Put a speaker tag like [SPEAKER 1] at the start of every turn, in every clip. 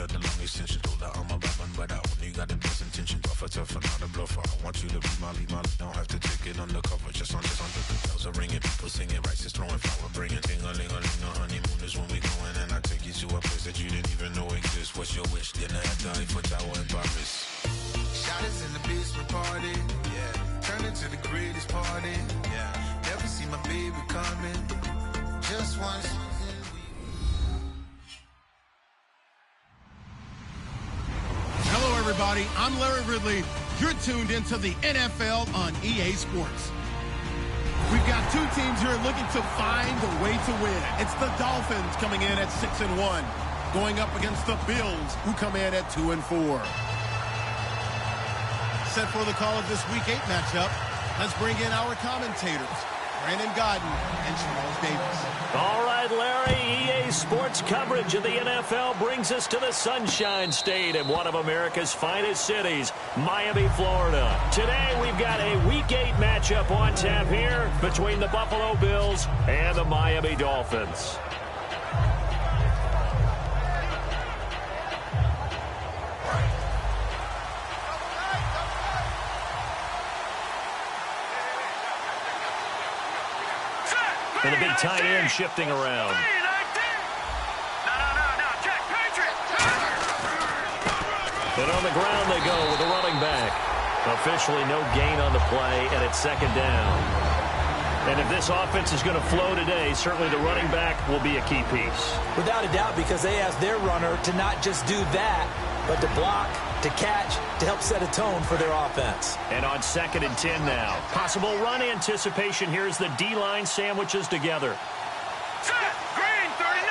[SPEAKER 1] the long extension. Told her I'm a weapon, but I only got the best intention. Tougher, not a bluffer. I want you to be Molly. Don't have to take it undercover. Just under the bells are ringing. People singing, rice is throwing, flower bringing. Ting-a-ling-a-ling, a honeymoon is when we going. And I take you to a place that you didn't even know exists. What's your wish? Dinner at the Eiffel Tower in Paris.
[SPEAKER 2] Shot is in the basement party. Yeah. Turn into the greatest party. Yeah. Never see my baby coming. Just once.
[SPEAKER 3] Hello, everybody. I'm Larry Ridley. You're tuned into the NFL on EA Sports. We've got two teams here looking to find a way to win. It's the Dolphins coming in at 6-1, going up against the Bills, who come in at 2-4. Set for the call of this Week 8 matchup. Let's bring in our commentators, Brandon Godden and Charles Davis.
[SPEAKER 4] All right, Larry, EA Sports coverage of the NFL brings us to the Sunshine State in one of America's finest cities, Miami, Florida. Today, we've got a Week 8 matchup on tap here between the Buffalo Bills and the Miami Dolphins. And a big tight end shifting around. And on the ground they go with the running back. Officially no gain on the play, and it's second down. And if this offense is going to flow today, certainly the running back will be a key piece.
[SPEAKER 5] Without a doubt, because they asked their runner to not just do that, but to block, to catch, to help set a tone for their offense.
[SPEAKER 4] And on 2nd and 10 now. Possible run anticipation here as the D-line sandwiches together.
[SPEAKER 6] Set! Green 39!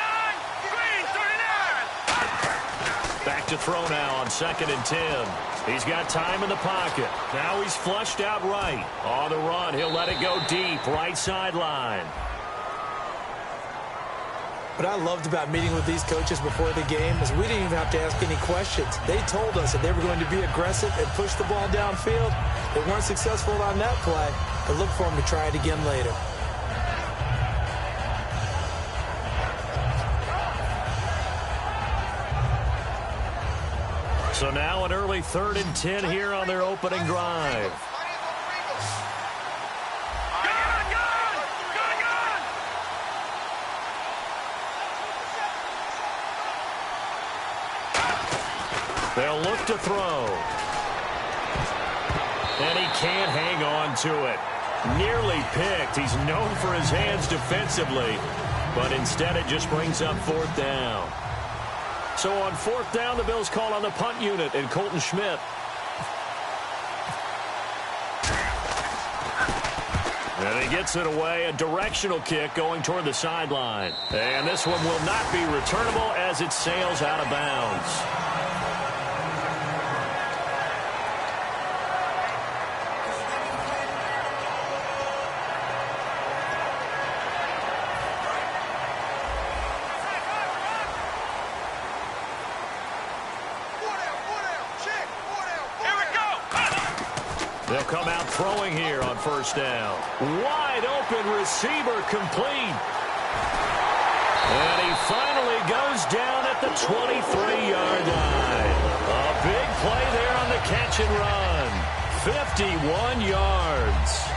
[SPEAKER 6] Green 39!
[SPEAKER 4] Back to throw now on 2nd and 10. He's got time in the pocket. Now he's flushed out right. On the run, he'll let it go deep, right sideline.
[SPEAKER 5] What I loved about meeting with these coaches before the game is we didn't even have to ask any questions. They told us that they were going to be aggressive and push the ball downfield. They weren't successful on that play, but look for them to try it again later.
[SPEAKER 4] So now an early 3rd and 10 here on their opening drive. They'll look to throw. And he can't hang on to it. Nearly picked. He's known for his hands defensively, but instead it just brings up 4th down. So on 4th down, the Bills call on the punt unit and Colton Schmidt. And he gets it away, a directional kick going toward the sideline. And this one will not be returnable as it sails out of bounds. They'll come out throwing here on 1st down. Wide open receiver complete. And he finally goes down at the 23-yard line. A big play there on the catch and run. 51 yards.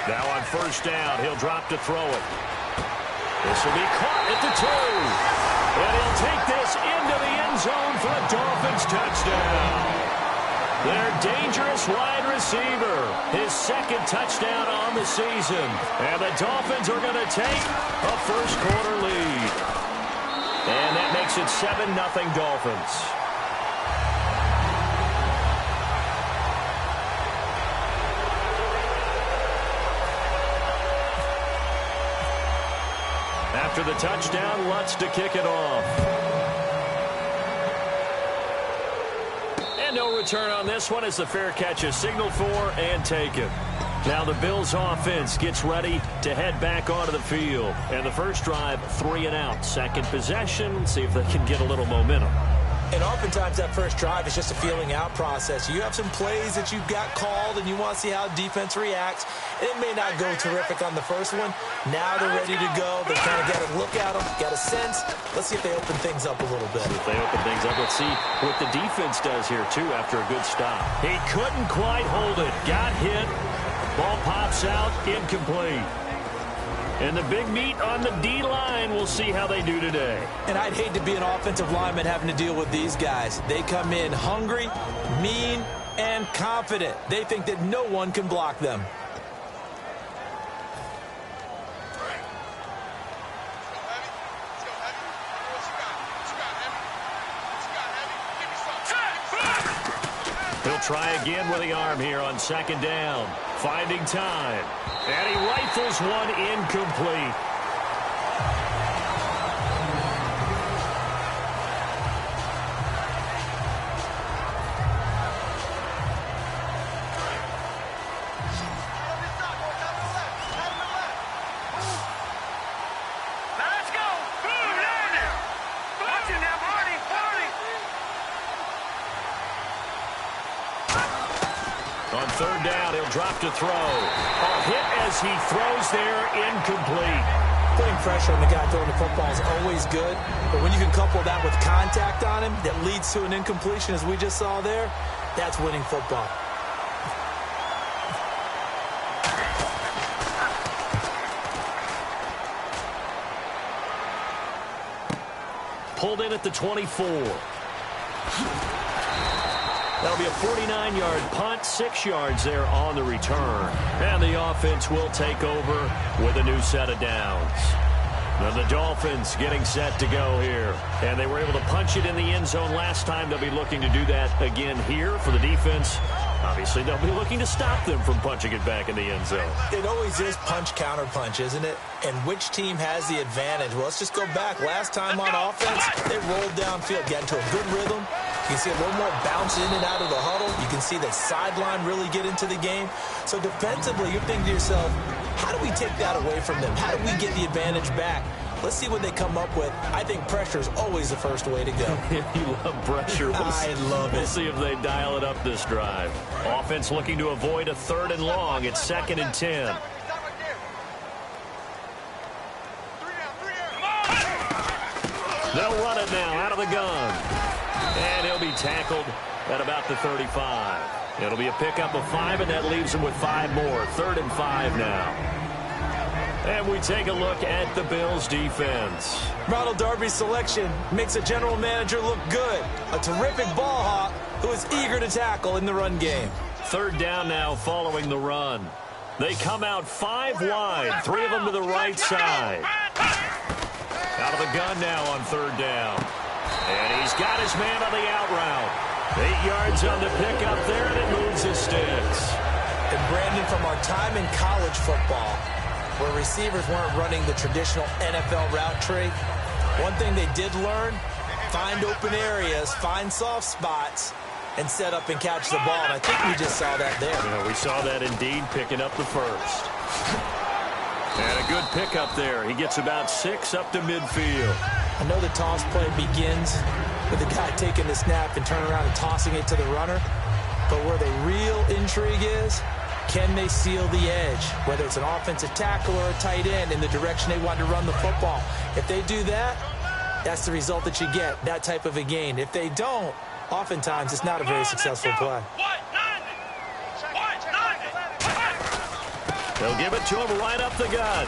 [SPEAKER 4] Now on 1st down, he'll drop to throw it. This will be caught at the 2. And he'll take this into the end zone for a Dolphins touchdown. Their dangerous wide receiver, his 2nd touchdown on the season. And the Dolphins are going to take a first-quarter lead. And that makes it 7-0 Dolphins. After the touchdown, Lutz to kick it off. And no return on this one as the fair catch is signaled for and taken. Now the Bills offense gets ready to head back onto the field. And the first drive, 3 and out. Second possession, see if they can get a little momentum.
[SPEAKER 5] And oftentimes that first drive is just a feeling out process. You have some plays that you've got called and you want to see how defense reacts. It may not go terrific on the first one. Now they're ready to go. They kind of got a look at them, got a sense. Let's see if they open things up a little bit.
[SPEAKER 4] If they open things up, let's see what the defense does here, too, after a good stop. He couldn't quite hold it. Got hit. Ball pops out, incomplete. And the big meat on the D-line, we'll see how they do today.
[SPEAKER 5] And I'd hate to be an offensive lineman having to deal with these guys. They come in hungry, mean, and confident. They think that no one can block them.
[SPEAKER 4] He'll try again with the arm here on second down. Finding time. And he rifles one incomplete.
[SPEAKER 6] Let's go. Boom, down there. Watch it now, Marty.
[SPEAKER 4] On third down, he'll drop to throw. A hit as he throws there, incomplete.
[SPEAKER 5] Putting pressure on the guy throwing the football is always good, but when you can couple that with contact on him that leads to an incompletion, as we just saw there, that's winning football.
[SPEAKER 4] Pulled in at the 24. That'll be a 49-yard punt, 6 yards there on the return. And the offense will take over with a new set of downs. Now the Dolphins getting set to go here. And they were able to punch it in the end zone last time. They'll be looking to do that again here for the defense. Obviously, they'll be looking to stop them from punching it back in the end zone.
[SPEAKER 5] It always is punch-counter-punch, isn't it? And which team has the advantage? Well, let's just go back. Last time on offense, they rolled downfield, got into a good rhythm. You can see a little more bounce in and out of the huddle. You can see the sideline really get into the game. So defensively, you're thinking to yourself, how do we take that away from them? How do we get the advantage back? Let's see what they come up with. I think pressure is always the first way to go.
[SPEAKER 4] You love pressure.
[SPEAKER 5] I love it.
[SPEAKER 4] We'll see if they dial it up this drive. Offense looking to avoid a 3rd and long. It's 2nd and 10. They'll run it now out of the gun. And he'll be tackled at about the 35. It'll be a pickup of 5, and that leaves him with 5 more. 3rd and 5 now. And we take a look at the Bills' defense.
[SPEAKER 5] Ronald Darby's selection makes a general manager look good. A terrific ball hawk who is eager to tackle in the run game.
[SPEAKER 4] 3rd down now following the run. They come out 5 wide, 3 of them to the right side. Out of the gun now on 3rd down. And he's got his man on the out route. 8 yards on the pickup there, and it moves his sticks.
[SPEAKER 5] And Brandon, from our time in college football, where receivers weren't running the traditional NFL route tree, one thing they did learn, find open areas, find soft spots, and set up and catch the ball. And I think we just saw that there.
[SPEAKER 4] Yeah, we saw that indeed, picking up the first. And a good pickup there. He gets about 6 up to midfield.
[SPEAKER 5] I know the toss play begins with the guy taking the snap and turning around and tossing it to the runner. But where the real intrigue is, can they seal the edge, whether it's an offensive tackle or a tight end, in the direction they want to run the football? If they do that, that's the result that you get, that type of a gain. If they don't, oftentimes it's not a very successful play.
[SPEAKER 4] They'll give it to him right up the gut.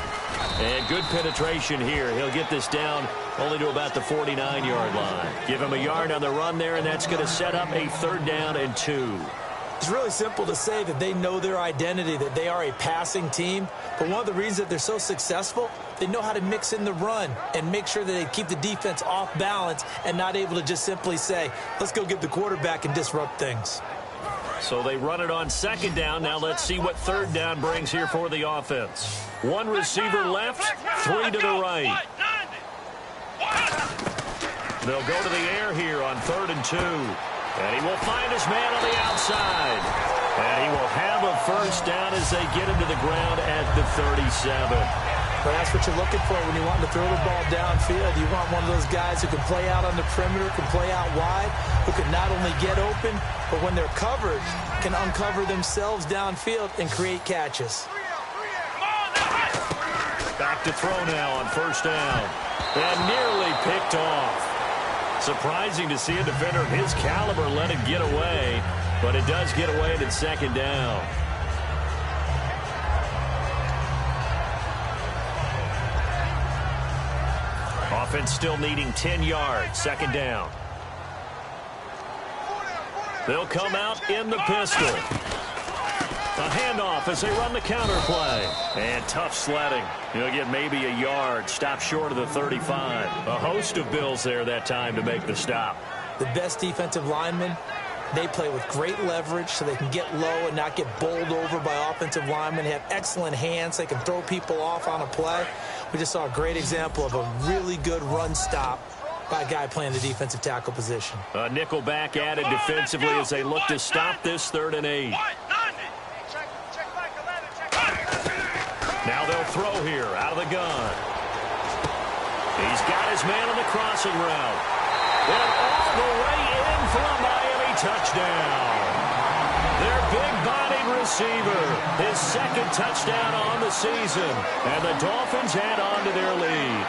[SPEAKER 4] And good penetration here. He'll get this down only to about the 49-yard line. Give him a yard on the run there, and that's going to set up a 3rd down and 2.
[SPEAKER 5] It's really simple to say that they know their identity, that they are a passing team. But one of the reasons that they're so successful, they know how to mix in the run and make sure that they keep the defense off balance and not able to just simply say, let's go get the quarterback and disrupt things.
[SPEAKER 4] So they run it on 2nd down. Now let's see what 3rd down brings here for the offense. 1 receiver left, 3 to the right. They'll go to the air here on 3rd and 2. And he will find his man on the outside. And he will have a first down as they get him to the ground at the 37.
[SPEAKER 5] But that's what you're looking for when you want to throw the ball downfield. You want one of those guys who can play out on the perimeter, can play out wide, who can not only get open, but when they're covered, can uncover themselves downfield and create catches.
[SPEAKER 4] Back to throw now on first down. And nearly picked off. Surprising to see a defender of his caliber let it get away, but it does get away at second down. Offense still needing 10 yards. Second down. They'll come out in the pistol. A handoff as they run the counter play. And tough sledding. He'll get maybe a yard. Stop short of the 35. A host of Bills there that time to make the stop.
[SPEAKER 5] The best defensive linemen, they play with great leverage so they can get low and not get bowled over by offensive linemen. They have excellent hands. They can throw people off on a play. We just saw a great example of a really good run stop by a guy playing the defensive tackle position.
[SPEAKER 4] A nickel back added defensively as they look to stop this 3rd and 8. Now they'll throw here out of the gun. He's got his man on the crossing route. And all the way in for a Miami touchdown. Their big-bodied receiver, his 2nd touchdown on the season. And the Dolphins add on to their lead.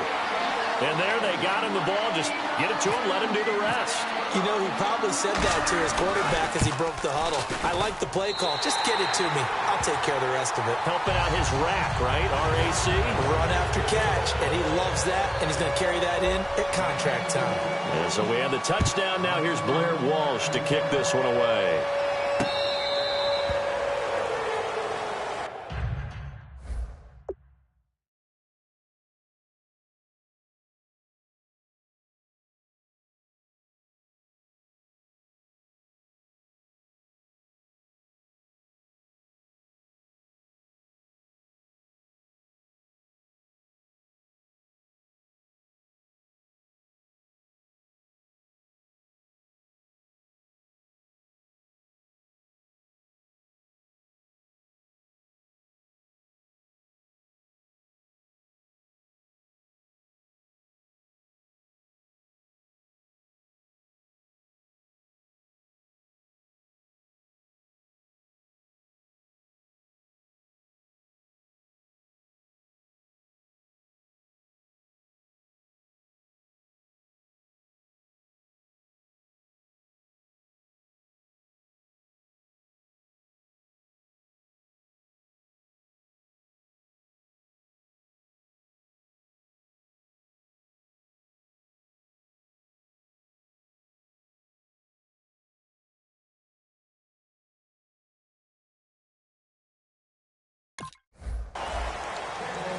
[SPEAKER 4] And there they got him the ball. Just get it to him, let him do the rest.
[SPEAKER 5] You know, he probably said that to his quarterback as he broke the huddle. I like the play call. Just get it to me. I'll take care of the rest of it.
[SPEAKER 4] Helping out his rack, right? RAC.
[SPEAKER 5] Run after catch, and he loves that, and he's going to carry that in at contract time.
[SPEAKER 4] And so we have the touchdown. Now here's Blair Walsh to kick this one away.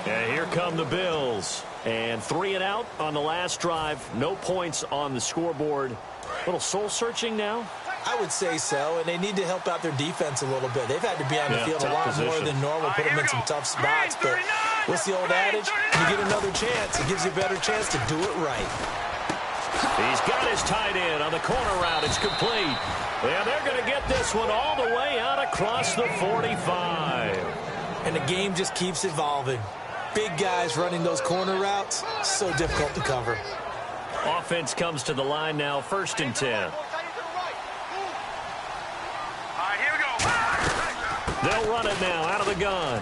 [SPEAKER 4] And here come the Bills. And 3 and out on the last drive. No points on the scoreboard. A little soul-searching now?
[SPEAKER 5] I would say so, and they need to help out their defense a little bit. They've had to be on the field a lot more than normal, put them in some tough spots. But what's the old adage? You get another chance. It gives you a better chance to do it right.
[SPEAKER 4] He's got his tight end on the corner route. It's complete. And they're going to get this one all the way out across the 45.
[SPEAKER 5] And the game just keeps evolving. Big guys running those corner routes, so difficult to cover.
[SPEAKER 4] Offense comes to the line now, 1st and 10. They'll run it now out of the gun.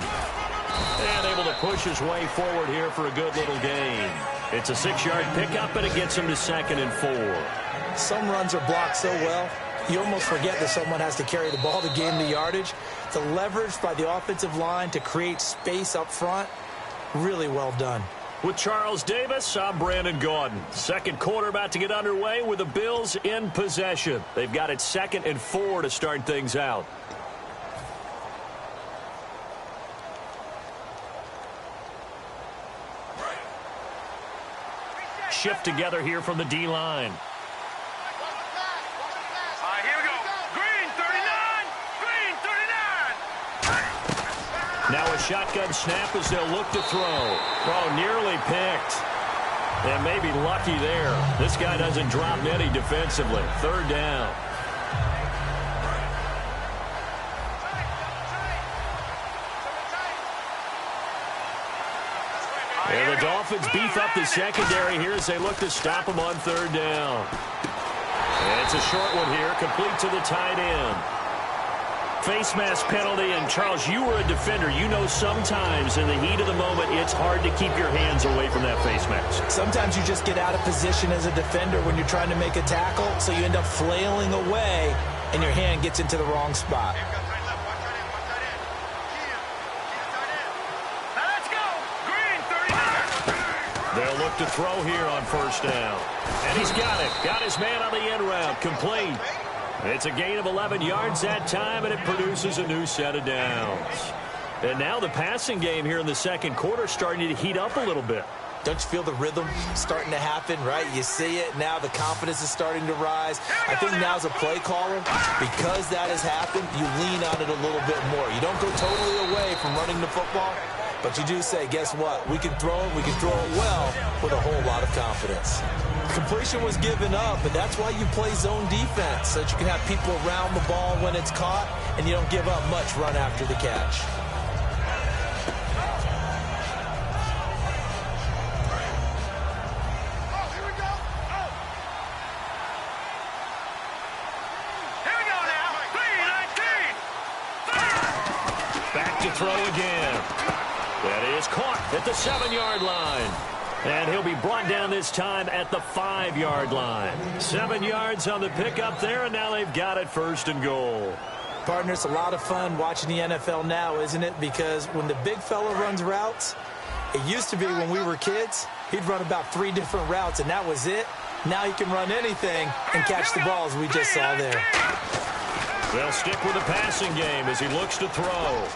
[SPEAKER 4] And able to push his way forward here for a good little gain. It's a 6-yard pickup, and it gets him to 2nd and 4.
[SPEAKER 5] Some runs are blocked so well, you almost forget that someone has to carry the ball to gain the yardage. The leverage by the offensive line to create space up front, really well done.
[SPEAKER 4] With Charles Davis, I'm Brandon Gaudin. Second quarter about to get underway with the Bills in possession. They've got it 2nd and 4 to start things out. Shift together here from the D-line.
[SPEAKER 6] Here we go. Green 39. Green 39.
[SPEAKER 4] Now a shotgun snap as they'll look to throw. Oh, nearly picked. And maybe lucky there. This guy doesn't drop many defensively. 3rd down. And the Dolphins beef up the secondary here as they look to stop him on third down. And it's a short one here, complete to the tight end. Face mask penalty, and Charles, you were a defender. You know sometimes in the heat of the moment, it's hard to keep your hands away from that face mask.
[SPEAKER 5] Sometimes you just get out of position as a defender when you're trying to make a tackle, so you end up flailing away, and your hand gets into the wrong spot.
[SPEAKER 4] They'll look to throw here on first down. And he's got it. Got his man on the end route. Complete. It's a gain of 11 yards that time, and it produces a new set of downs. And now the passing game here in the second quarter starting to heat up a little bit.
[SPEAKER 5] Don't you feel the rhythm starting to happen, right? You see it. Now the confidence is starting to rise. I think now's a play caller. Because that has happened, you lean on it a little bit more. You don't go totally away from running the football, but you do say, guess what? We can throw it. We can throw it well with a whole lot of confidence. Completion was given up, but that's why you play zone defense, so that you can have people around the ball when it's caught, and you don't give up much run after the catch.
[SPEAKER 4] Back to throw again. That is caught at the 7-yard line. And he'll be brought down this time at the 5-yard line. 7 yards on the pickup there, and now they've got it first and goal.
[SPEAKER 5] Partner, it's a lot of fun watching the NFL now, isn't it? Because when the big fella runs routes, it used to be when we were kids, he'd run about 3 different routes, and that was it. Now he can run anything and catch the ball, as we just saw there.
[SPEAKER 4] They'll stick with the passing game as he looks to throw.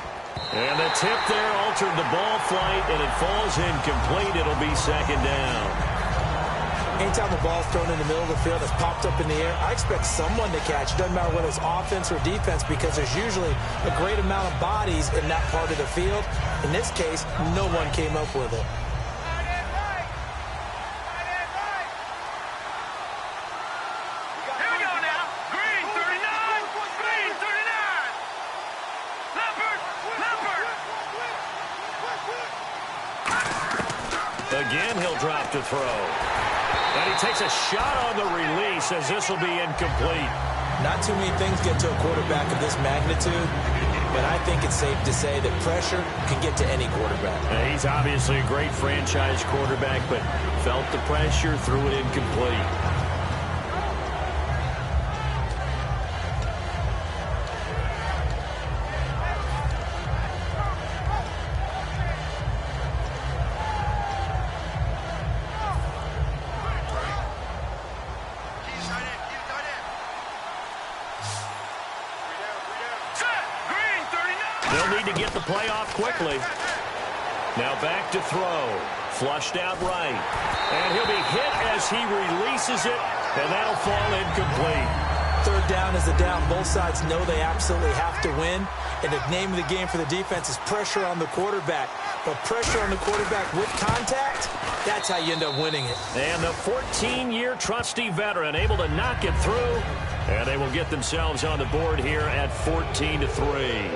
[SPEAKER 4] And the tip there altered the ball flight, and it falls incomplete. It'll be second down.
[SPEAKER 5] Anytime the ball's thrown in the middle of the field, it's popped up in the air, I expect someone to catch. It doesn't matter whether it's offense or defense, because there's usually a great amount of bodies in that part of the field. In this case, no one came up with it.
[SPEAKER 4] Again, he'll drop to throw. And he takes a shot on the release as this will be incomplete.
[SPEAKER 5] Not too many things get to a quarterback of this magnitude, but I think it's safe to say that pressure can get to any quarterback.
[SPEAKER 4] He's obviously a great franchise quarterback, but felt the pressure, threw it incomplete. They'll need to get the play off quickly. Now back to throw. Flushed out right. And he'll be hit as he releases it, and that'll fall incomplete.
[SPEAKER 5] Third down is a down. Both sides know they absolutely have to win. And the name of the game for the defense is pressure on the quarterback. But pressure on the quarterback with contact, that's how you end up winning it.
[SPEAKER 4] And the 14-year trusty veteran able to knock it through. And they will get themselves on the board here at 14-3.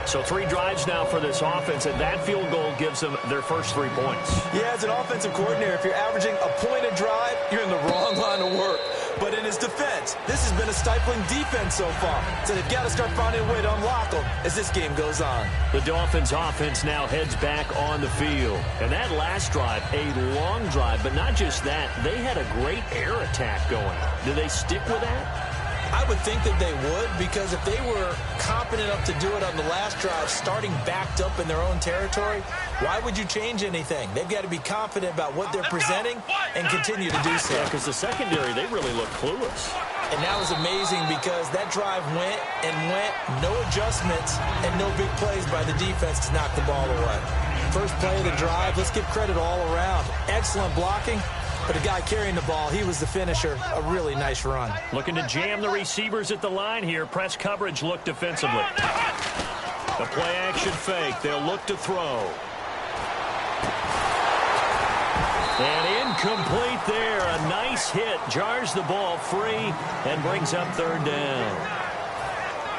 [SPEAKER 4] So 3 drives now for this offense, and that field goal gives them their first 3 points.
[SPEAKER 5] Yeah, as an offensive coordinator, if you're averaging a point a drive, you're in the wrong line of work. But in his defense, this has been a stifling defense so far. So they've got to start finding a way to unlock them as this game goes on.
[SPEAKER 4] The Dolphins offense now heads back on the field. And that last drive, a long drive, but not just that. They had a great air attack going. Do they stick with that?
[SPEAKER 5] I would think that they would, because if they were competent enough to do it on the last drive, starting backed up in their own territory, why would you change anything? They've got to be confident about what they're presenting and continue to do so.
[SPEAKER 4] Yeah, because the secondary, they really look clueless.
[SPEAKER 5] And that was amazing because that drive went and went, no adjustments and no big plays by the defense to knock the ball away. First play of the drive, let's give credit all around. Excellent blocking. But the guy carrying the ball, he was the finisher. A really nice run.
[SPEAKER 4] Looking to jam the receivers at the line here. Press coverage look defensively. The play action fake. They'll look to throw. And incomplete there. A nice hit. Jars the ball free and brings up third down.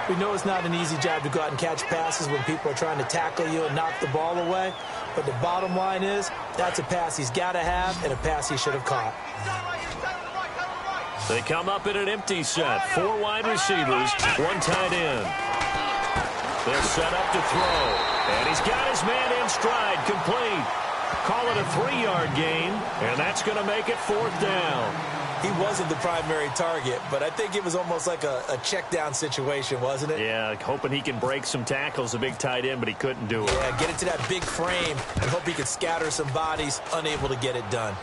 [SPEAKER 5] We know it's not an easy job to go out and catch passes when people are trying to tackle you and knock the ball away. But the bottom line is, that's a pass he's got to have and a pass he should have caught.
[SPEAKER 4] They come up in an empty set. 4 wide receivers, 1 tight end. They're set up to throw. And he's got his man in stride, complete. Call it a 3-yard gain, and that's going to make it 4th down.
[SPEAKER 5] He wasn't the primary target, but I think it was almost like a check down situation, wasn't it?
[SPEAKER 4] Yeah, hoping he can break some tackles, a big tight end, but he couldn't do it.
[SPEAKER 5] Yeah, get it to that big frame and hope he could scatter some bodies, unable to get it done.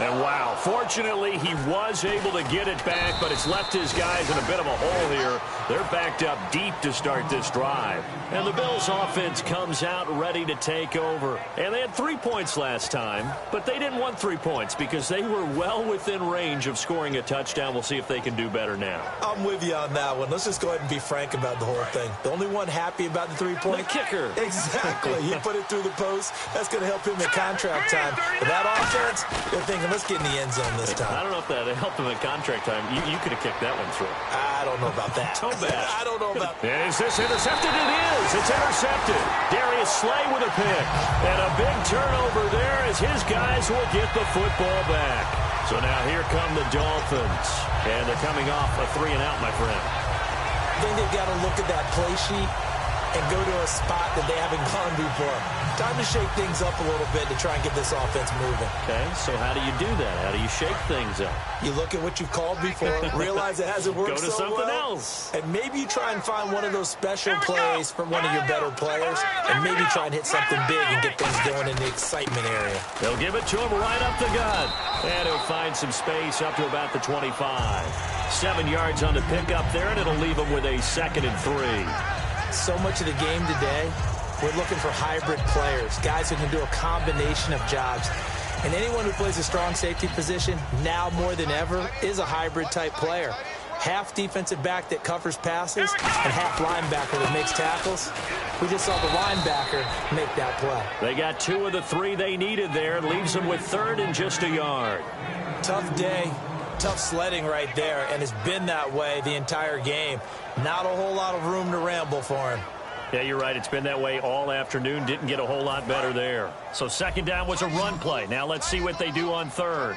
[SPEAKER 4] And wow, fortunately he was able to get it back, but it's left his guys in a bit of a hole here. They're backed up deep to start this drive. And the Bills offense comes out ready to take over. And they had 3 points last time, but they didn't want 3 points because they were well within range of scoring a touchdown. We'll see if they can do better now.
[SPEAKER 5] I'm with you on that one. Let's just go ahead and be frank about the whole thing. The only one happy about the 3-point?
[SPEAKER 4] The kicker.
[SPEAKER 5] Exactly. He put it through the post. That's going to help him at contract time. But that offense, they're thinking, let's get in the end zone this time.
[SPEAKER 4] I don't know if that helped him at contract time. You could have kicked that one through.
[SPEAKER 5] I don't know about that.
[SPEAKER 4] So bad.
[SPEAKER 5] I don't know about that.
[SPEAKER 4] Is this intercepted? It is. It's intercepted. Darius Slay with a pick. And a big turnover there as his guys will get the football back. So now here come the Dolphins. And they're coming off a 3-and-out, my friend.
[SPEAKER 5] I think they've got to look at that play sheet and go to a spot that they haven't gone before. Time to shake things up a little bit to try and get this offense moving.
[SPEAKER 4] Okay, so how do you do that? How do you shake things up?
[SPEAKER 5] You look at what you've called before, realize it hasn't worked
[SPEAKER 4] so well. Go to something else.
[SPEAKER 5] And maybe you try and find one of those special plays from one of your better players, and maybe try and hit something big and get things going in the excitement area.
[SPEAKER 4] They'll give it to him right up the gut. And he'll find some space up to about the 25. 7 yards on the pickup there, and it'll leave him with a 2nd and 3.
[SPEAKER 5] So much of the game today, we're looking for hybrid players, guys who can do a combination of jobs. And anyone who plays a strong safety position, now more than ever, is a hybrid-type player. Half defensive back that covers passes and half linebacker that makes tackles. We just saw the linebacker make that play.
[SPEAKER 4] They got 2 of the 3 they needed there. Leaves them with 3rd and just a yard.
[SPEAKER 5] Tough day. Tough sledding right there, and it's been that way the entire game. Not a whole lot of room to ramble for him.
[SPEAKER 4] Yeah, you're right. It's been that way all afternoon. Didn't get a whole lot better there. So 2nd down was a run play. Now let's see what they do on 3rd.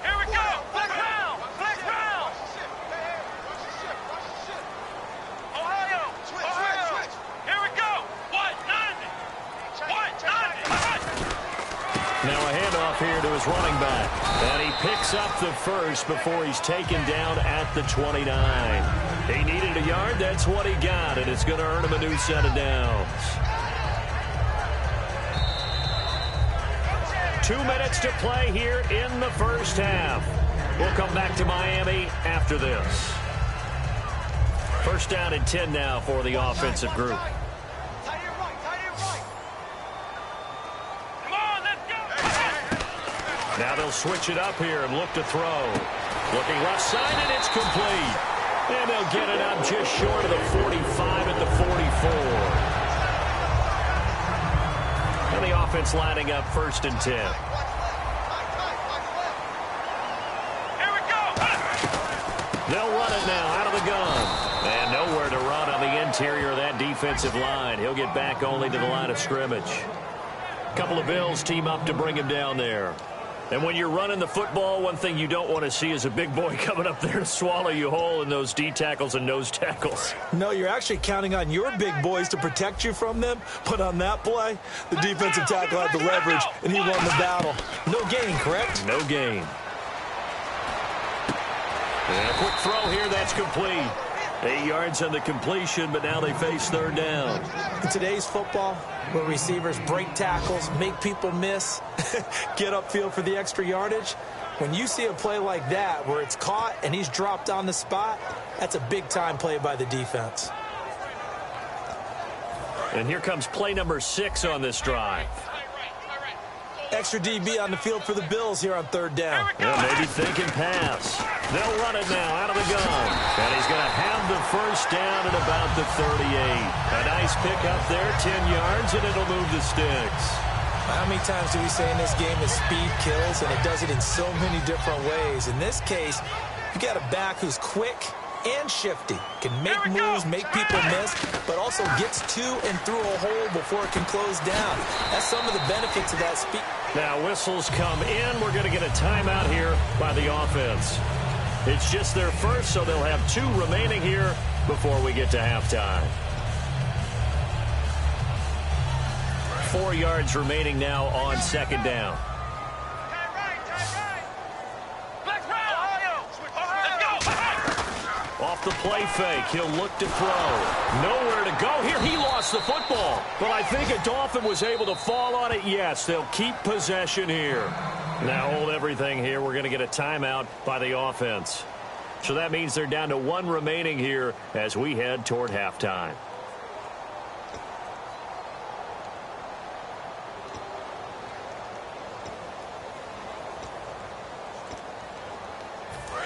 [SPEAKER 6] Here we go. Flex round. Flex round. Ohio. Here we go. 190.
[SPEAKER 4] Now a handoff here to his running back. And he picks up the first before he's taken down at the 29. He needed a yard. That's what he got. And it's going to earn him a new set of downs. 2 minutes to play here in the first half. We'll come back to Miami after this. 1st down and 10 now for the offensive group. Now they'll switch it up here and look to throw. Looking left side, and it's complete. And they'll get it up just short of the 45 at the 44. And the offense lining up 1st and 10.
[SPEAKER 6] Here we go.
[SPEAKER 4] They'll run it now out of the gun. And nowhere to run on the interior of that defensive line. He'll get back only to the line of scrimmage. A couple of Bills team up to bring him down there. And when you're running the football, one thing you don't want to see is a big boy coming up there to swallow you whole in those D tackles and nose tackles.
[SPEAKER 5] No, you're actually counting on your big boys to protect you from them. But on that play, the defensive tackle had the leverage, and he won the battle. No gain, correct?
[SPEAKER 4] No gain. And a quick throw here, that's complete. 8 yards on the completion, but now they face 3rd down.
[SPEAKER 5] In today's football, where receivers break tackles, make people miss, get upfield for the extra yardage, when you see a play like that where it's caught and he's dropped on the spot, that's a big-time play by the defense.
[SPEAKER 4] And here comes play number 6 on this drive.
[SPEAKER 5] Extra DB on the field for the Bills here on 3rd down.
[SPEAKER 4] Yeah, maybe thinking pass. They'll run it now out of the gun. And he's going to have the 1st down at about the 38. A nice pickup there, 10 yards, and it'll move the sticks.
[SPEAKER 5] How many times do we say in this game that speed kills, and it does it in so many different ways? In this case, You got a back who's quick and shifty, can make moves, make people miss, but also gets to and through a hole before it can close down. That's some of the benefits of that speed.
[SPEAKER 4] Now whistles come in. We're going to get a timeout here by the offense. It's just their first, so they'll have 2 remaining here before we get to halftime. 4 yards remaining now on second down. Off the play fake, he'll look to throw. Nowhere to go here. He lost the football. But I think a Dolphin was able to fall on it. Yes, they'll keep possession here. Now hold everything here. We're going to get a timeout by the offense. So that means they're down to 1 remaining here as we head toward halftime.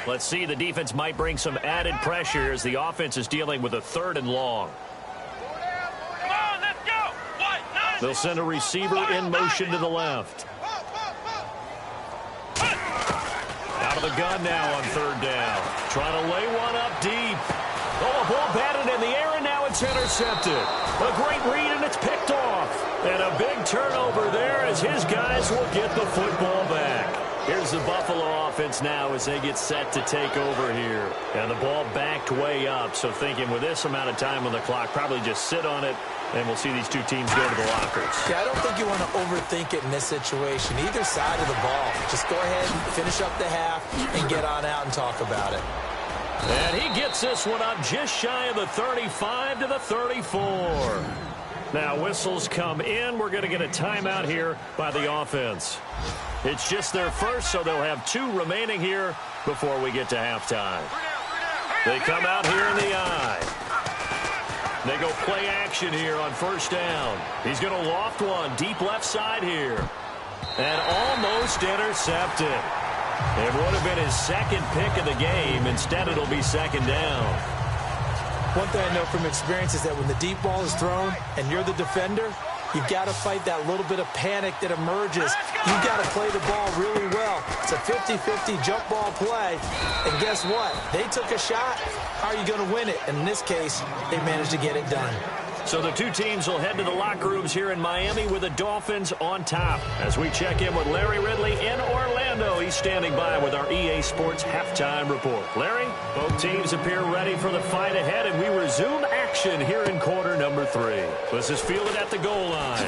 [SPEAKER 4] Let's see, the defense might bring some added pressure as the offense is dealing with a 3rd and long.
[SPEAKER 6] Come on, let's go.
[SPEAKER 4] They'll send a receiver in motion to the left. Out of the gun now on 3rd down. Trying to lay one up deep. Oh, a ball batted in the air, and now it's intercepted. A great read, and it's picked off. And a big turnover there as his guys will get the football back. Here's the Buffalo offense now as they get set to take over here. And the ball backed way up, so thinking with this amount of time on the clock, probably just sit on it, and we'll see these 2 teams go to the lockers.
[SPEAKER 5] Yeah, I don't think you want to overthink it in this situation. Either side of the ball. Just go ahead and finish up the half and get on out and talk about it.
[SPEAKER 4] And he gets this one up just shy of the 35 to the 34. Now whistles come in. We're going to get a timeout here by the offense. It's just their first, so they'll have 2 remaining here before we get to halftime. They come out here in the eye. They go play action here on 1st down. He's going to loft one deep left side here. And almost intercepted. It would have been his 2nd pick of the game. Instead, it'll be 2nd down.
[SPEAKER 5] One thing I know from experience is that when the deep ball is thrown and you're the defender, you've got to fight that little bit of panic that emerges. You've got to play the ball really well. It's a 50-50 jump ball play. And guess what? They took a shot. How are you going to win it? And in this case, they managed to get it done.
[SPEAKER 4] So the 2 teams will head to the locker rooms here in Miami with the Dolphins on top. As we check in with Larry Ridley in Orlando, he's standing by with our EA Sports Halftime Report. Larry, both teams appear ready for the fight ahead, and we resume action here in quarter number 3. This is fielded at the goal line.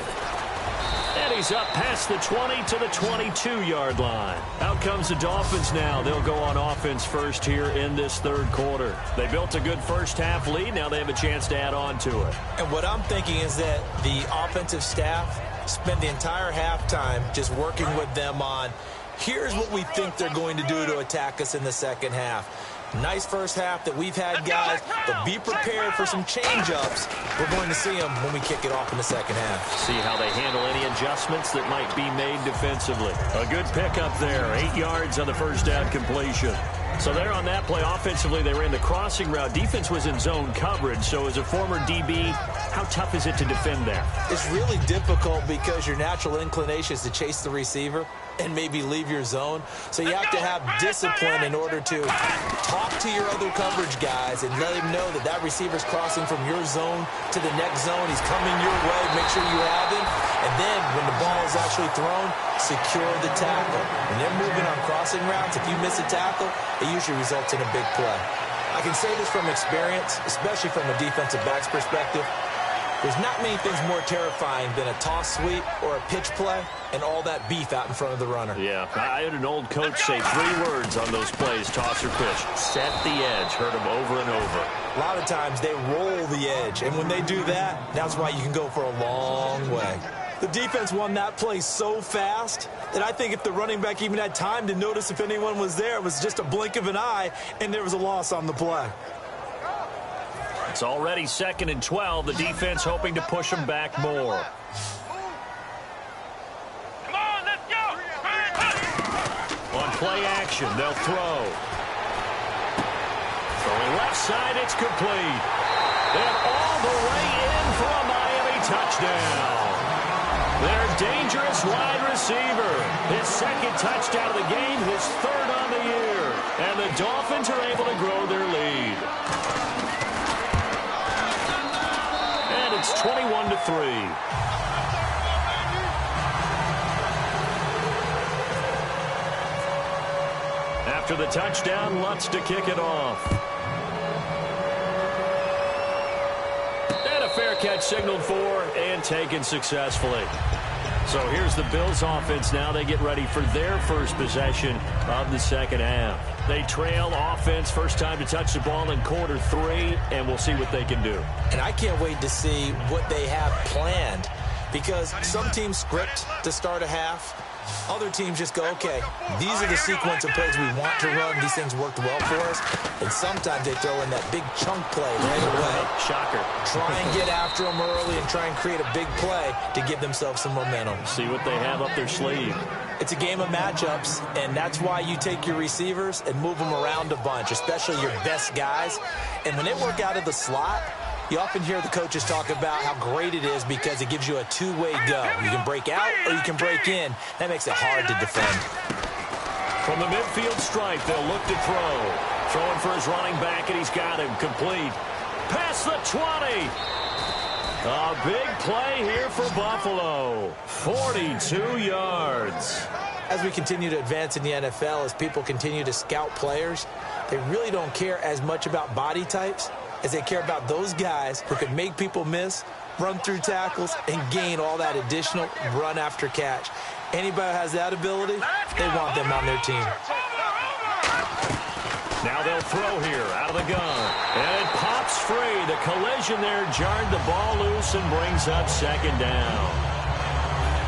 [SPEAKER 4] And he's up past the 20 to the 22-yard line. Out comes the Dolphins now. They'll go on offense first here in this 3rd quarter. They built a good first-half lead. Now they have a chance to add on to it.
[SPEAKER 5] And what I'm thinking is that the offensive staff spend the entire halftime just working with them on, here's what we think they're going to do to attack us in the 2nd half. Nice first half that we've had, guys, but be prepared for some change-ups. We're going to see them when we kick it off in the 2nd half.
[SPEAKER 4] See how they handle any adjustments that might be made defensively. A good pickup there, 8 yards on the 1st down completion. So there on that play, offensively, they ran the crossing route. Defense was in zone coverage, so as a former DB, how tough is it to defend that?
[SPEAKER 5] It's really difficult because your natural inclination is to chase the receiver and maybe leave your zone. So you have to have discipline in order to talk to your other coverage guys and let him know that that receiver's crossing from your zone to the next zone. He's coming your way. Make sure you have him. And then when the ball is actually thrown, secure the tackle. When they're moving on crossing routes, if you miss a tackle, it usually results in a big play. I can say this from experience, especially from a defensive back's perspective. There's not many things more terrifying than a toss sweep or a pitch play and all that beef out in front of the runner.
[SPEAKER 4] Yeah, I had an old coach say 3 words on those plays, toss or pitch. Set the edge. Heard him over and over.
[SPEAKER 5] A lot of times they roll the edge, and when they do that, that's why you can go for a long way. The defense won that play so fast that I think if the running back even had time to notice if anyone was there, it was just a blink of an eye, and there was a loss on the play.
[SPEAKER 4] It's already 2nd and 12. The defense hoping to push them back more.
[SPEAKER 6] Come on, let's go.
[SPEAKER 4] On play action, they'll throw. Throwing left side, it's complete. And all the way in for a Miami touchdown. Their dangerous wide receiver. His second touchdown of the game, his third on the year. And the Dolphins are able to grow their lead. And it's 21-3. After the touchdown, Lutz to kick it off. And a fair catch signaled for and taken successfully. So here's the Bills offense now. They get ready for their first possession of the second half. They trail offense, first time to touch the ball in quarter 3, and we'll see what they can do.
[SPEAKER 5] And I can't wait to see what they have planned, because some teams script to start a half. Other teams just go, okay, these are the sequence of plays we want to run. These things worked well for us. And sometimes they throw in that big chunk play right away.
[SPEAKER 4] Shocker.
[SPEAKER 5] Try and get after them early and try and create a big play to give themselves some momentum.
[SPEAKER 4] See what they have up their sleeve.
[SPEAKER 5] It's a game of matchups, and that's why you take your receivers and move them around a bunch, especially your best guys. And when they work out of the slot, you often hear the coaches talk about how great it is because it gives you a two-way go. You can break out or you can break in. That makes it hard to defend.
[SPEAKER 4] From the midfield stripe, they'll look to throw. Throwing for his running back, and he's got him complete. Past the 20. A big play here for Buffalo. 42 yards.
[SPEAKER 5] As we continue to advance in the NFL, as people continue to scout players, they really don't care as much about body types as they care about those guys who can make people miss, run through tackles, and gain all that additional run after catch. Anybody who has that ability, they want them on their team.
[SPEAKER 4] Now they'll throw here out of the gun. And it pops free. The collision there jarred the ball loose and brings up second down.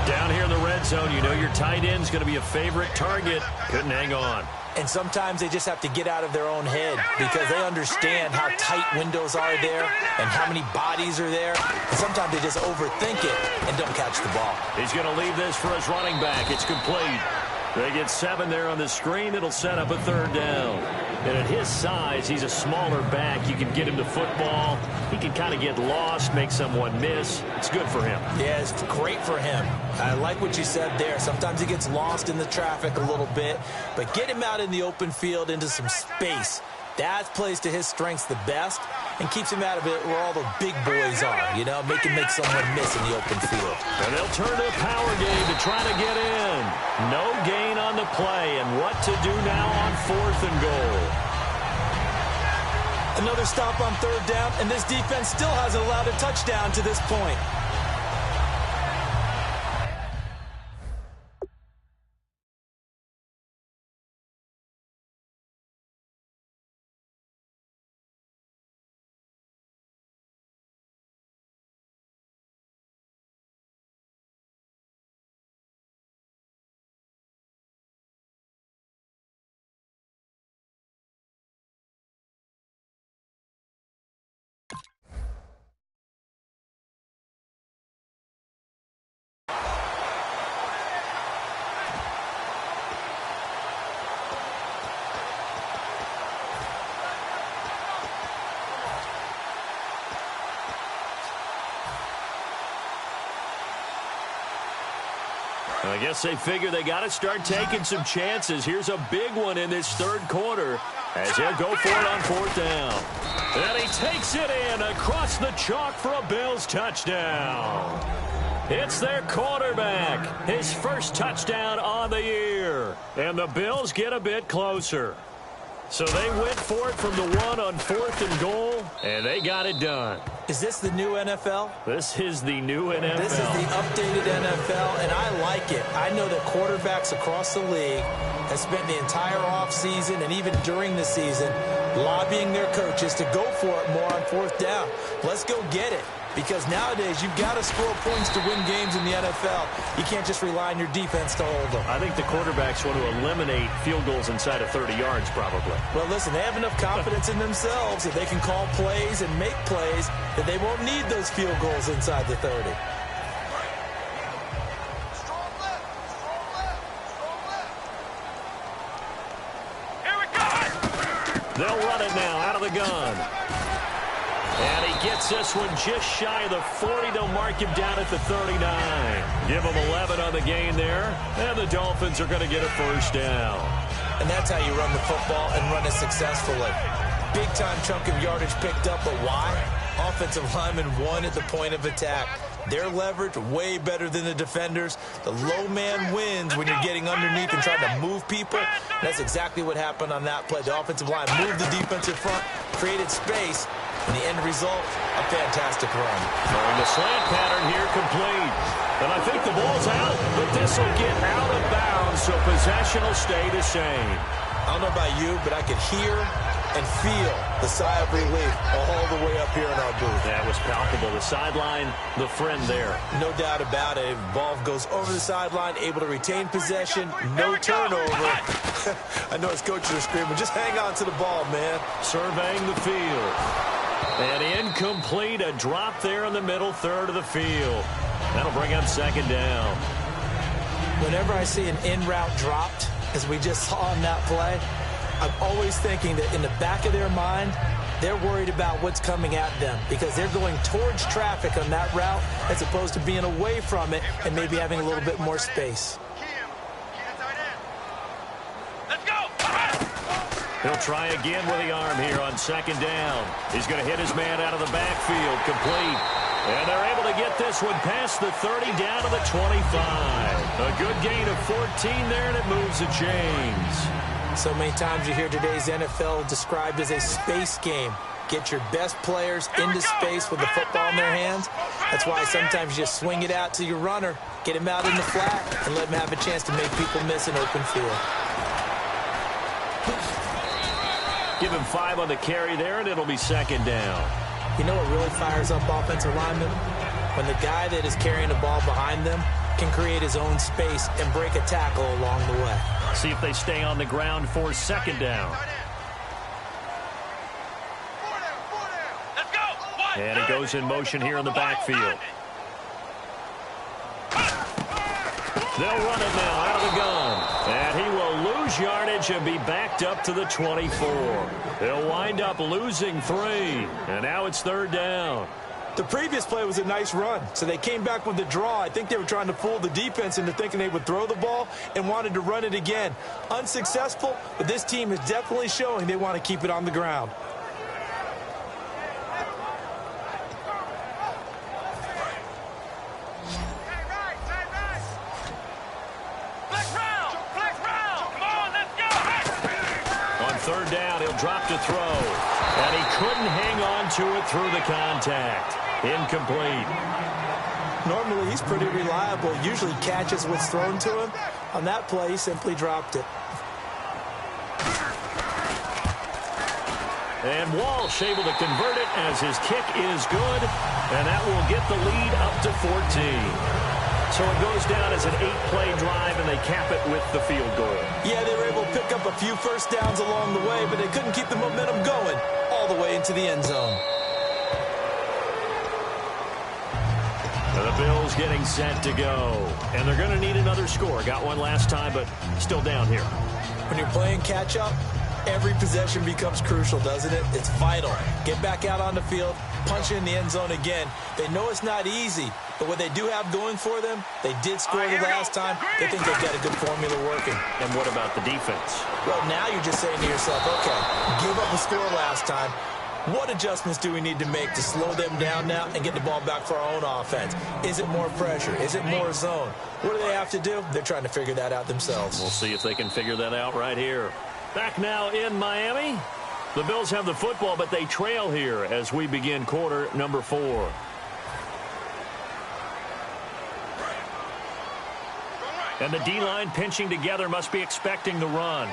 [SPEAKER 4] Down here in the red zone, you know your tight end's going to be a favorite target. Couldn't hang on.
[SPEAKER 5] And sometimes they just have to get out of their own head because they understand how tight windows are there and how many bodies are there. And sometimes they just overthink it and don't catch the ball.
[SPEAKER 4] He's going to leave this for his running back. It's complete. They get 7 there on the screen. It'll set up a third down. And at his size, he's a smaller back. You can get him to football. He can kind of get lost, make someone miss. It's good for him.
[SPEAKER 5] Yeah, it's great for him. I like what you said there. Sometimes he gets lost in the traffic a little bit, but get him out in the open field into some space. That plays to his strengths the best and keeps him out of it where all the big boys are, you know, make someone miss in the open field.
[SPEAKER 4] And they'll turn to the power game to try to get in. No gain on the play, and what to do now on 4th and goal.
[SPEAKER 5] Another stop on 3rd down, and this defense still hasn't allowed a touchdown to this point.
[SPEAKER 4] I guess they figure they got to start taking some chances. Here's a big one in this 3rd quarter as he'll go for it on 4th down. And he takes it in across the chalk for a Bills touchdown. It's their quarterback, his first touchdown on the year. And the Bills get a bit closer. So they went for it from the 1 on 4th and goal, and they got it done.
[SPEAKER 5] Is this the new NFL?
[SPEAKER 4] This is the new NFL.
[SPEAKER 5] This is the updated NFL, and I like it. I know that quarterbacks across the league have spent the entire offseason and even during the season lobbying their coaches to go for it more on 4th down. Let's go get it. Because nowadays, you've got to score points to win games in the NFL. You can't just rely on your defense to hold them.
[SPEAKER 4] I think the quarterbacks want to eliminate field goals inside of 30 yards, probably.
[SPEAKER 5] Well, listen, they have enough confidence in themselves that they can call plays and make plays that they won't need those field goals inside the 30.
[SPEAKER 4] They'll run it now out of the gun. And he gets this one just shy of the 40. They'll mark him down at the 39. Give him 11 on the gain there. And the Dolphins are going to get a first down.
[SPEAKER 5] And that's how you run the football and run it successfully. Big-time chunk of yardage picked up, but why? Offensive lineman won at the point of attack. Their leverage way better than the defenders. The low man wins when you're getting underneath and trying to move people. And that's exactly what happened on that play. The offensive line moved the defensive front, created space, and the end result, a fantastic run.
[SPEAKER 4] Throwing the slant pattern here complete. And I think the ball's out, but this will get out of bounds, so possession will stay the same.
[SPEAKER 5] I don't know about you, but I could hear and feel the sigh of relief all the way up here in our booth.
[SPEAKER 4] That was palpable. The sideline, the friend there.
[SPEAKER 5] No doubt about it. Ball goes over the sideline, able to retain possession, no turnover. I know his coaches are screaming, just hang on to the ball, man.
[SPEAKER 4] Surveying the field. And incomplete, a drop there in the middle third of the field. That'll bring up second down.
[SPEAKER 5] Whenever I see an in-route dropped, as we just saw on that play, I'm always thinking that in the back of their mind, they're worried about what's coming at them because they're going towards traffic on that route as opposed to being away from it and maybe having a little bit more space.
[SPEAKER 6] Let's go.
[SPEAKER 4] He'll try again with the arm here on second down. He's going to hit his man out of the backfield, complete. And they're able to get this one past the 30 down to the 25. A good gain of 14 there, and it moves the chains.
[SPEAKER 5] So many times you hear today's NFL described as a space game. Get your best players into space with the football in their hands. That's why sometimes you just swing it out to your runner, get him out in the flat, and let him have a chance to make people miss an open field.
[SPEAKER 4] Give him 5 on the carry there, and it'll be second down.
[SPEAKER 5] You know what really fires up offensive linemen? When the guy that is carrying the ball behind them can create his own space and break a tackle along the way.
[SPEAKER 4] See if they stay on the ground for second down.
[SPEAKER 6] Let's go.
[SPEAKER 4] And he goes in motion here in the backfield. They'll run it now out of the gun. And he will lose yardage and be backed up to the 24. They'll wind up losing 3. And now it's third down.
[SPEAKER 5] The previous play was a nice run, so they came back with the draw. I think they were trying to fool the defense into thinking they would throw the ball and wanted to run it again. Unsuccessful, but this team is definitely showing they want to keep it on the ground.
[SPEAKER 4] On third down, he'll drop to throw. And he couldn't hang on to it through the contact. Incomplete.
[SPEAKER 5] Normally, he's pretty reliable. Usually catches what's thrown to him. On that play, he simply dropped it.
[SPEAKER 4] And Walsh able to convert it as his kick is good. And that will get the lead up to 14. So it goes down as an 8-play drive, and they cap it with the field goal.
[SPEAKER 5] Yeah, they were able to pick up a few first downs along the way, but they couldn't keep the momentum going all the way into the end zone.
[SPEAKER 4] The Bills getting set to go. And they're going to need another score. Got one last time, but still down here.
[SPEAKER 5] When you're playing catch-up, every possession becomes crucial, doesn't it? It's vital. Get back out on the field, punch it in the end zone again. They know it's not easy, but what they do have going for them, they did score the last time. They think they've got a good formula working.
[SPEAKER 4] And what about the defense?
[SPEAKER 5] Well, now you're just saying to yourself, okay, give up a score last time. What adjustments do we need to make to slow them down now and get the ball back for our own offense? Is it more pressure? Is it more zone? What do they have to do? They're trying to figure that out themselves.
[SPEAKER 4] We'll see if they can figure that out right here. Back now in Miami. The Bills have the football, but they trail here as we begin quarter number 4. And the D-line pinching together must be expecting the run.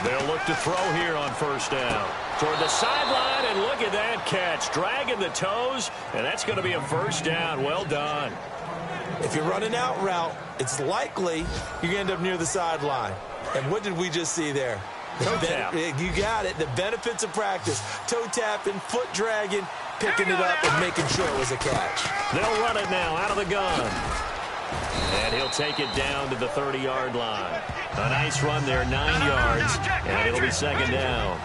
[SPEAKER 4] They'll look to throw here on first down. Toward the sideline, and look at that catch. Dragging the toes, and that's going to be a first down. Well done.
[SPEAKER 5] If you're running out route, it's likely you're going to end up near the sideline. And what did we just see there?
[SPEAKER 4] Toe tap.
[SPEAKER 5] You got it. The benefits of practice. Toe tapping, foot dragging, picking it up, and making sure it was a catch.
[SPEAKER 4] They'll run it now out of the gun. And he'll take it down to the 30-yard line. A nice run there, 9 yards, and it'll be second down.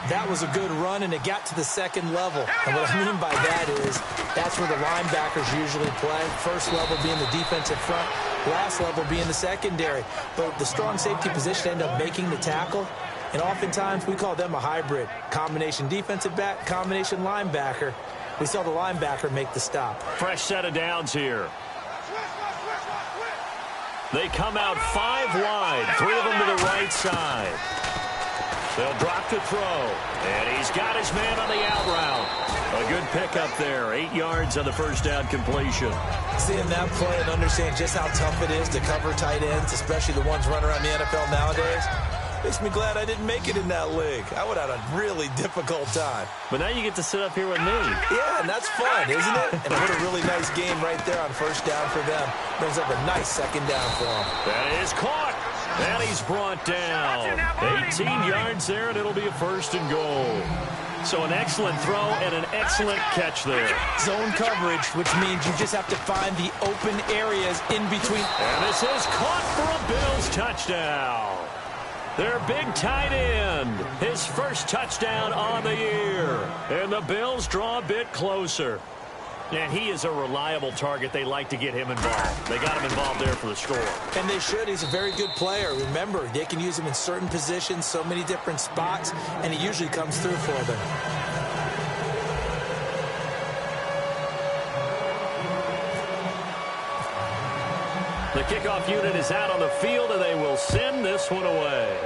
[SPEAKER 5] That was a good run, and it got to the second level. And what I mean by that is that's where the linebackers usually play. First level being the defensive front, last level being the secondary. But the strong safety position ended up making the tackle. And oftentimes we call them a hybrid. Combination defensive back, combination linebacker. We saw the linebacker make the stop.
[SPEAKER 4] Fresh set of downs here. They come out 5 wide, 3 of them to the right side. They'll drop to throw, and he's got his man on the out route. A good pickup there, 8 yards on the first down completion.
[SPEAKER 5] Seeing that play and understanding just how tough it is to cover tight ends, especially the ones running around the NFL nowadays, makes me glad I didn't make it in that league. I would have had a really difficult time.
[SPEAKER 4] But now you get to sit up here with me.
[SPEAKER 5] Yeah, and that's fun, isn't it? And what a really nice game right there on first down for them. Brings up a nice second down for them.
[SPEAKER 4] That is caught. And he's brought down. 18 yards there, and it'll be a first and goal. So an excellent throw and an excellent catch there.
[SPEAKER 5] Zone coverage, which means you just have to find the open areas in between.
[SPEAKER 4] And this is caught for a Bills touchdown. Their big tight end, his first touchdown on the year. And the Bills draw a bit closer. And he is a reliable target. They like to get him involved. They got him involved there for the score.
[SPEAKER 5] And they should. He's a very good player. Remember, they can use him in certain positions, so many different spots, and he usually comes through for them.
[SPEAKER 4] The kickoff unit is out on the field, and they will send this one away.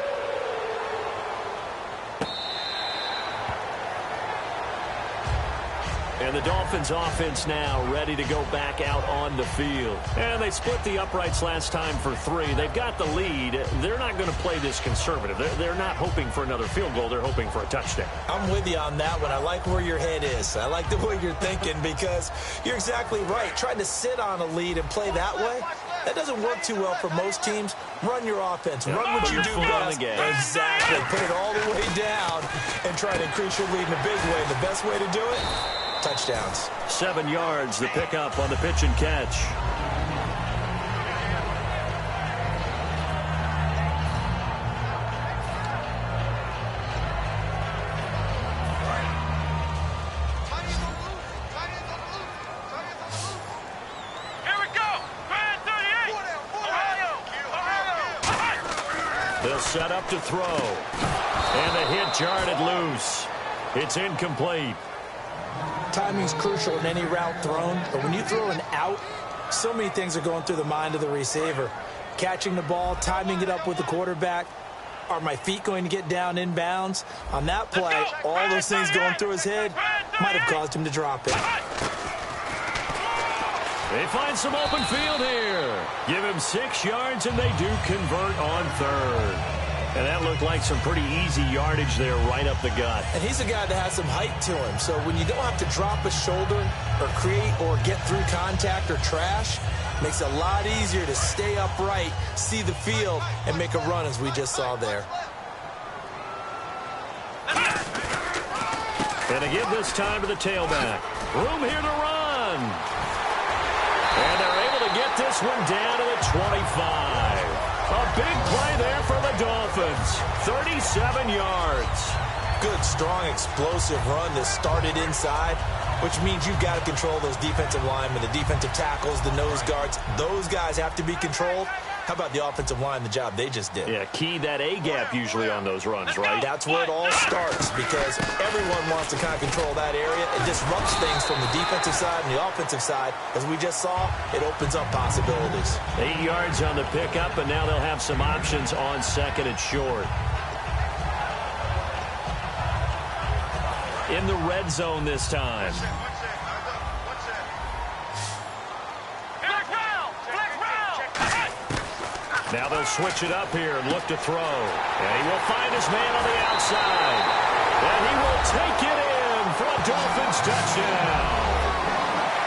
[SPEAKER 4] And the Dolphins offense now ready to go back out on the field. And they split the uprights last time for 3. They've got the lead. They're not going to play this conservative. They're not hoping for another field goal. They're hoping for a touchdown.
[SPEAKER 5] I'm with you on that one. I like where your head is. I like the way you're thinking because you're exactly right. Trying to sit on a lead and play that way, that doesn't work too well for most teams. Run your offense. Run what you do best. Exactly. Put it all the way down and try to increase your lead in a big way. The best way to do it, touchdowns.
[SPEAKER 4] 7 yards, the pickup on the pitch and catch.
[SPEAKER 6] Here we go. 38. Ohio.
[SPEAKER 4] They'll set up to throw. And the hit jarred it loose. It's incomplete.
[SPEAKER 5] Timing's crucial in any route thrown, but when you throw an out, so many things are going through the mind of the receiver. Catching the ball, timing it up with the quarterback. Are my feet going to get down in bounds? On that play, all those things going through his head might have caused him to drop it.
[SPEAKER 4] They find some open field here. Give him 6 yards, and they do convert on third. And that looked like some pretty easy yardage there right up the gut.
[SPEAKER 5] And he's a guy that has some height to him. So when you don't have to drop a shoulder or create or get through contact or trash, makes it a lot easier to stay upright, see the field, and make a run as we just saw there.
[SPEAKER 4] And to give this time to the tailback. Room here to run. And they're able to get this one down to the 25. A big play there for the Dolphins. 37 yards.
[SPEAKER 5] Good, strong, explosive run that started inside, which means you've got to control those defensive linemen, the defensive tackles, the nose guards. Those guys have to be controlled. How about the offensive line, the job they just did?
[SPEAKER 4] Yeah, key that A-gap usually on those runs, right?
[SPEAKER 5] That's where it all starts because everyone wants to kind of control that area. It disrupts things from the defensive side and the offensive side. As we just saw, it opens up possibilities.
[SPEAKER 4] 8 yards on the pickup, and now they'll have some options on second and short. In the red zone this time. Now they'll switch it up here and look to throw. And he will find his man on the outside. And he will take it in for a Dolphins touchdown.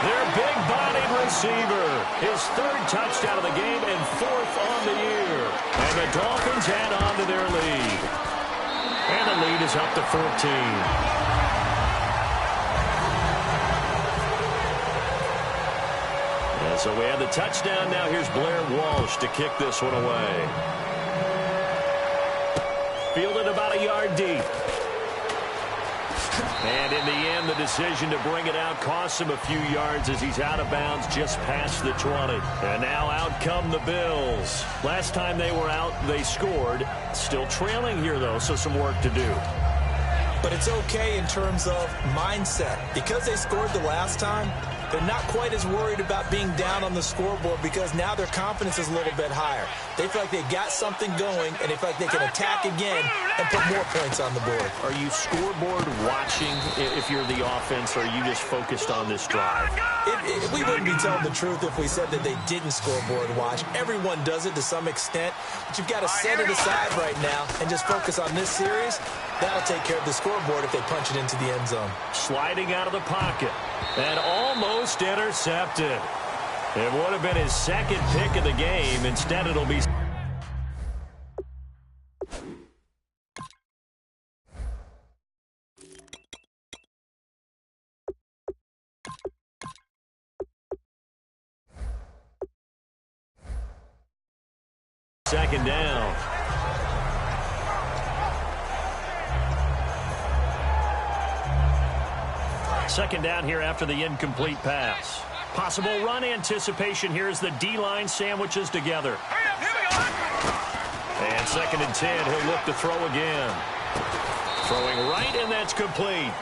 [SPEAKER 4] Their big-bodied receiver. His 3rd touchdown of the game and 4th on the year. And the Dolphins add on to their lead. And the lead is up to 14. So we have the touchdown. Now here's Blair Walsh to kick this one away. Fielded about a yard deep. And in the end, the decision to bring it out costs him a few yards as he's out of bounds just past the 20. And now out come the Bills. Last time they were out, they scored. Still trailing here, though, so some work to do.
[SPEAKER 5] But it's okay in terms of mindset. Because they scored the last time, they're not quite as worried about being down on the scoreboard because now their confidence is a little bit higher. They feel like they've got something going, and they feel like they can attack again and put more points on the board.
[SPEAKER 4] Are you scoreboard watching if you're the offense, or are you just focused on this drive?
[SPEAKER 5] We wouldn't be telling the truth if we said that they didn't scoreboard watch. Everyone does it to some extent, but you've got to set it aside right now and just focus on this series. That'll take care of the scoreboard if they punch it into the end zone. Sliding out of the pocket and almost intercepted. It would have been his second pick of the game. Instead, it'll be... second down. Second down here after the incomplete pass. Possible run anticipation here as the D-line sandwiches together. And second and 10, he'll look to throw again. Throwing right, and that's complete.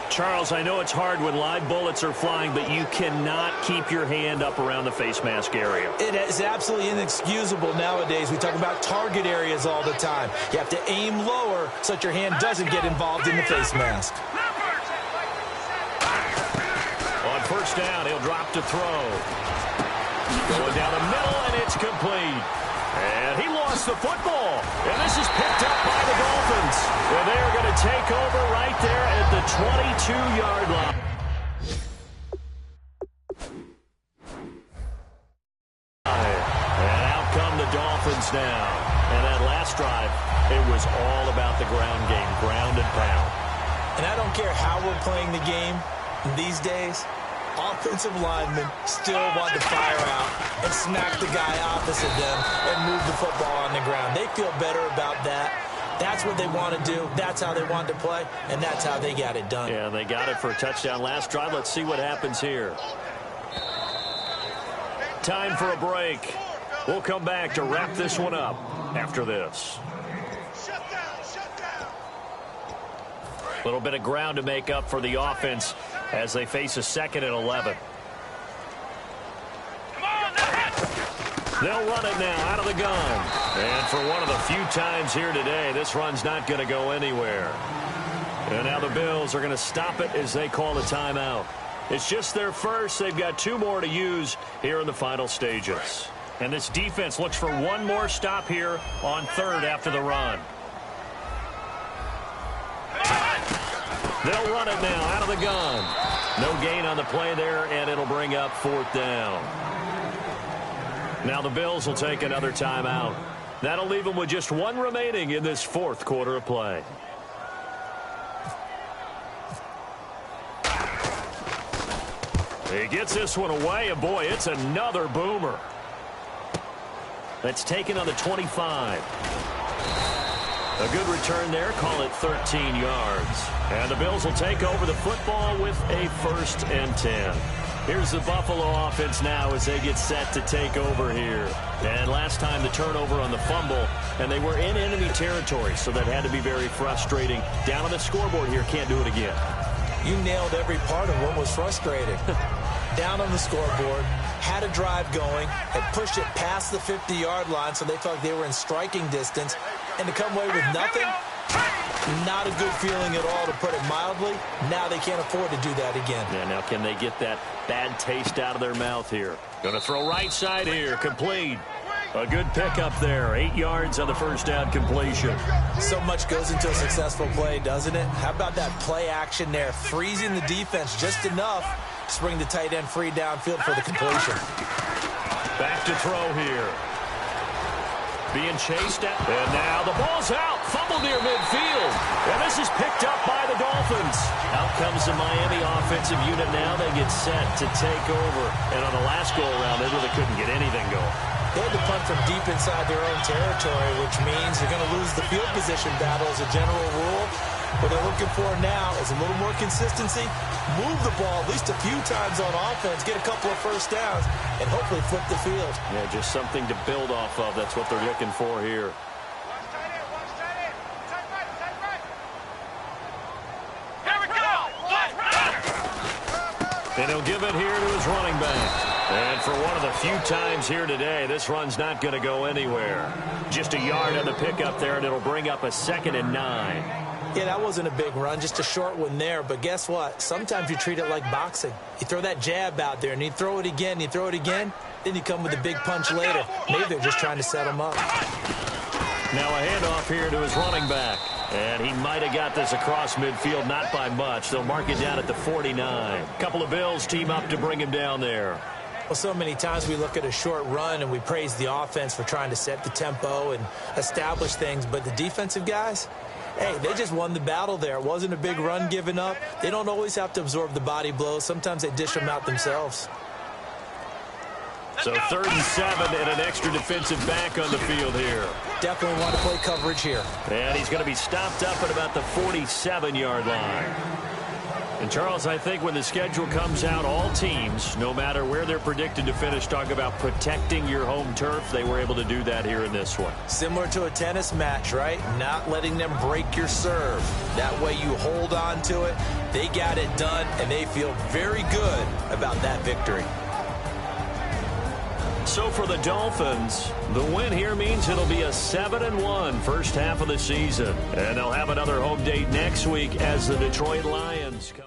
[SPEAKER 5] Charles, I know it's hard when live bullets are flying, but you cannot keep your hand up around the face mask area. It is absolutely inexcusable nowadays. We talk about target areas all the time. You have to aim lower so that your hand doesn't get involved in the face mask. On first down, he'll drop to throw. Going down the middle, and it's complete. And he lost the football. And this is picked up by the Dolphins. And they're going to take over right there at the 22-yard line. And out come the Dolphins now. And that last drive, it was all about the ground game, ground and pound. And I don't care how we're playing the game these days. Offensive linemen still want to fire out and smack the guy opposite them and move the football on the ground. They feel better about that. That's what they want to do. That's how they want to play, and that's how they got it done. Yeah, they got it for a touchdown last drive. Let's see what happens here. Time for a break. We'll come back to wrap this one up after this. A little bit of ground to make up for the offense as they face a second and 11. They'll run it now out of the gun. And for one of the few times here today, this run's not going to go anywhere. And now the Bills are going to stop it as they call a timeout. It's just their first. They've got two more to use here in the final stages. And this defense looks for one more stop here on third after the run. They'll run it now out of the gun. No gain on the play there, and it'll bring up fourth down. Now the Bills will take another timeout. That'll leave them with just one remaining in this fourth quarter of play. He gets this one away, and boy, it's another boomer. That's taken on the 25. A good return there, call it 13 yards. And the Bills will take over the football with a 1st and 10. Here's the Buffalo offense now as they get set to take over here. And last time the turnover on the fumble, and they were in enemy territory, so that had to be very frustrating. Down on the scoreboard here, can't do it again. You nailed every part of what was frustrating. Down on the scoreboard, had a drive going, had pushed it past the 50-yard line, so they felt like they were in striking distance. And to come away with nothing, not a good feeling at all, to put it mildly. Now they can't afford to do that again. Yeah, now can they get that bad taste out of their mouth here? Going to throw right side here, complete. A good pickup there, 8 yards on the first down completion. So much goes into a successful play, doesn't it? How about that play action there, freezing the defense just enough to bring the tight end free downfield for the completion. Back to throw here. Being chased out. And now the ball's out. Fumble near midfield. And this is picked up by the Dolphins. Out comes the Miami offensive unit now. They get set to take over. And on the last go-around, they really couldn't get anything going. They had to punt from deep inside their own territory, which means you're going to lose the field position battle as a general rule. What they're looking for now is a little more consistency, move the ball at least a few times on offense, get a couple of first downs, and hopefully flip the field.
[SPEAKER 4] Yeah, just something to build off of. That's what they're looking for here. And he'll give it here to his running back. And for one of the few times here today, this run's not going to go anywhere. Just a yard on the pickup there, and it'll bring up a 2nd and 9.
[SPEAKER 5] Yeah, that wasn't a big run, just a short one there. But guess what? Sometimes you treat it like boxing. You throw that jab out there, and you throw it again, you throw it again, then you come with a big punch later. Maybe they're just trying to set him up.
[SPEAKER 4] Now a handoff here to his running back. And he might have got this across midfield, not by much. They'll mark it down at the 49. Couple of Bills team up to bring him down there.
[SPEAKER 5] Well, so many times we look at a short run and we praise the offense for trying to set the tempo and establish things. But the defensive guys, hey, they just won the battle there. It wasn't a big run given up. They don't always have to absorb the body blows. Sometimes they dish them out themselves.
[SPEAKER 4] So 3rd and 7 and an extra defensive back on the field here.
[SPEAKER 5] Definitely want to play coverage here.
[SPEAKER 4] And he's going to be stopped up at about the 47-yard line. And, Charles, I think when the schedule comes out, all teams, no matter where they're predicted to finish, talk about protecting your home turf. They were able to do that here in this one.
[SPEAKER 5] Similar to a tennis match, right? Not letting them break your serve. That way you hold on to it. They got it done, and they feel very good about that victory.
[SPEAKER 4] So for the Dolphins, the win here means it'll be a 7-1 first half of the season. And they'll have another home date next week as the Detroit Lions come.